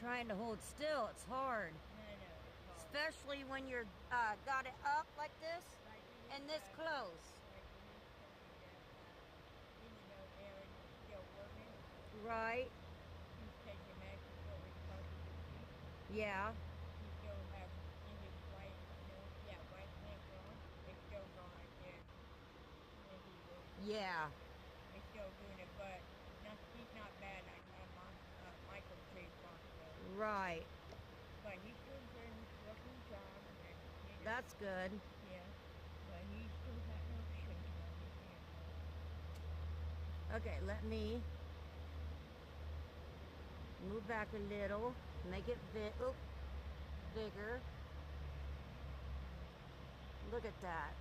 trying to hold still. It's hard. I know, it's hard. Especially when you're got it up like this Like when and you this guys- close. Like when you told me that, Aaron is still working. Right. He's taking matches over the top of his feet. Yeah. He still has in his white, white pants on. They still go like this. And he was, Yeah. they're still doing it, but he's not bad like Michael J. Fox does. Right. But he's doing very working job. And, That's good. Yeah. But he's still got no shit on his hands. Okay, let me move back a little. Make it bigger. Look at that.